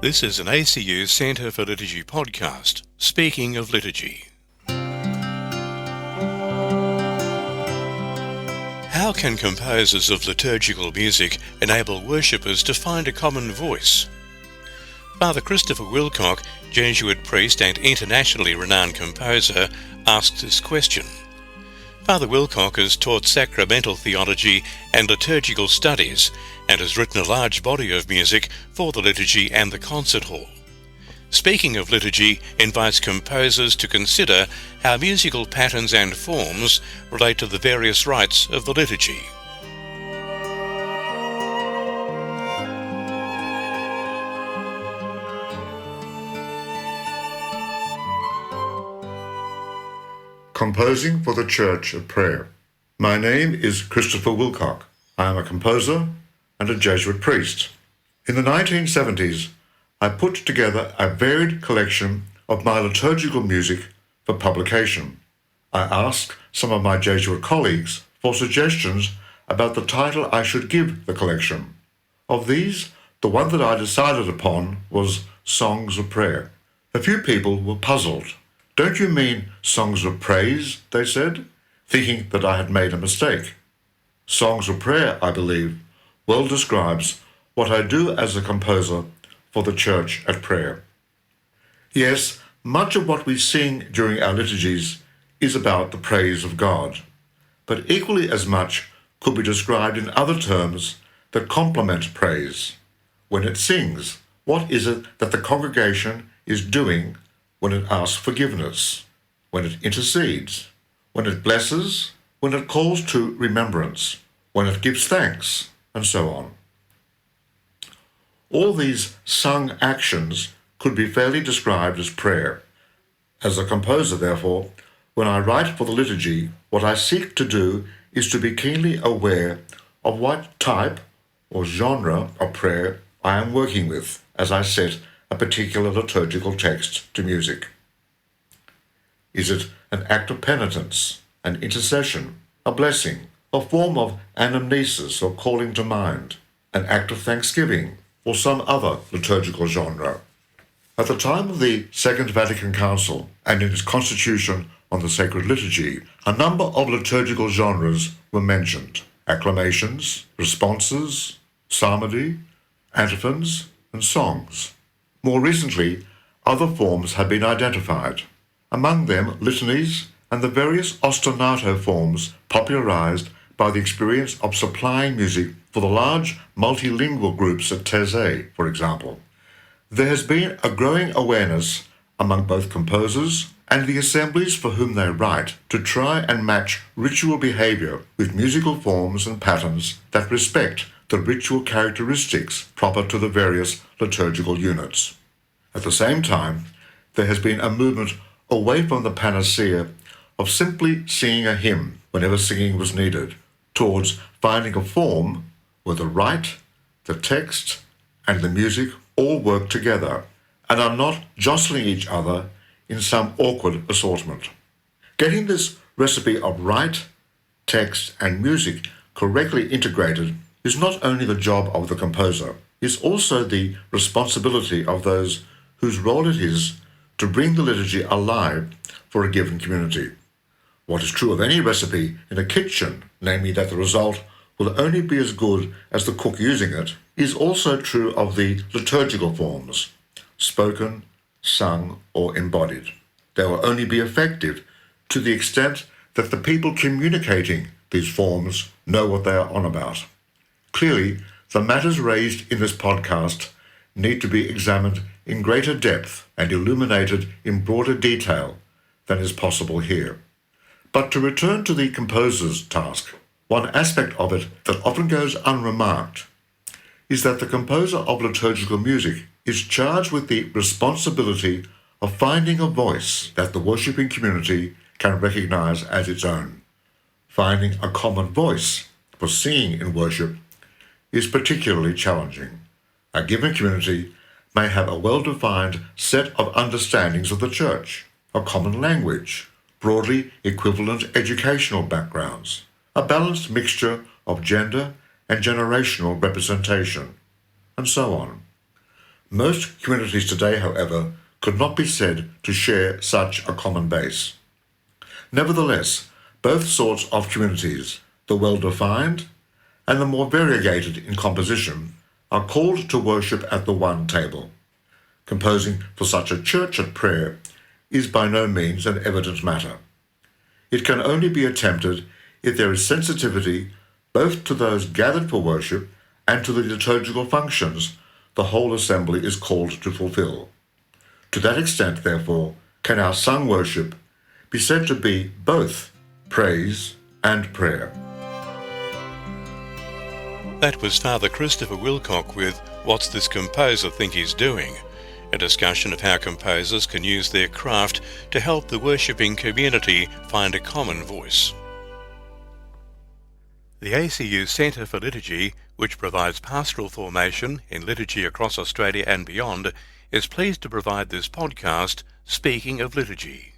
This is an ACU Centre for Liturgy podcast, speaking of liturgy. How can composers of liturgical music enable worshippers to find a common voice? Father Chris Willcock, Jesuit priest and internationally renowned composer, asked this question. Father Willcock has taught sacramental theology and liturgical studies and has written a large body of music for the liturgy and the concert hall. Speaking of liturgy invites composers to consider how musical patterns and forms relate to the various rites of the liturgy. Composing for the Church of Prayer. My name is Christopher Willcock. I am a composer and a Jesuit priest. In the 1970s, I put together a varied collection of my liturgical music for publication. I asked some of my Jesuit colleagues for suggestions about the title I should give the collection. Of these, the one that I decided upon was Songs of Prayer. A few people were puzzled. "Don't you mean songs of praise?" they said, thinking that I had made a mistake. Songs of Prayer, I believe, well describes what I do as a composer for the Church at Prayer. Yes, much of what we sing during our liturgies is about the praise of God, but equally as much could be described in other terms that complement praise. When it sings, what is it that the congregation is doing when it asks forgiveness, when it intercedes, when it blesses, when it calls to remembrance, when it gives thanks, and so on? All these sung actions could be fairly described as prayer. As a composer, therefore, when I write for the liturgy, what I seek to do is to be keenly aware of what type or genre of prayer I am working with as I set a particular liturgical text to music. Is it an act of penitence, an intercession, a blessing, a form of anamnesis or calling to mind, an act of thanksgiving, or some other liturgical genre? At the time of the Second Vatican Council and in its constitution on the sacred liturgy, a number of liturgical genres were mentioned: acclamations, responses, psalmody, antiphons, and songs. More recently, other forms have been identified, among them litanies and the various ostinato forms popularized by the experience of supplying music for the large multilingual groups at Taizé, for example. There has been a growing awareness among both composers and the assemblies for whom they write to try and match ritual behavior with musical forms and patterns that respect the ritual characteristics proper to the various liturgical units. At the same time, there has been a movement away from the panacea of simply singing a hymn whenever singing was needed, towards finding a form where the rite, the text, and the music all work together and are not jostling each other in some awkward assortment. Getting this recipe of rite, text, and music correctly integrated is not only the job of the composer, it's also the responsibility of those whose role it is to bring the liturgy alive for a given community. What is true of any recipe in a kitchen, namely that the result will only be as good as the cook using it, is also true of the liturgical forms, spoken, sung, or embodied. They will only be effective to the extent that the people communicating these forms know what they are on about. Clearly, the matters raised in this podcast need to be examined in greater depth and illuminated in broader detail than is possible here. But to return to the composer's task, one aspect of it that often goes unremarked is that the composer of liturgical music is charged with the responsibility of finding a voice that the worshipping community can recognize as its own. Finding a common voice for singing in worship is particularly challenging. A given community may have a well-defined set of understandings of the church, a common language, broadly equivalent educational backgrounds, a balanced mixture of gender and generational representation, and so on. Most communities today, however, could not be said to share such a common base. Nevertheless, both sorts of communities, the well-defined and the more variegated in composition, are called to worship at the one table. Composing for such a church at prayer is by no means an evident matter. It can only be attempted if there is sensitivity both to those gathered for worship and to the liturgical functions the whole assembly is called to fulfill. To that extent, therefore, can our sung worship be said to be both praise and prayer. That was Father Christopher Willcock with What's This Composer Think He's Doing? A discussion of how composers can use their craft to help the worshipping community find a common voice. The ACU Centre for Liturgy, which provides pastoral formation in liturgy across Australia and beyond, is pleased to provide this podcast, Speaking of Liturgy.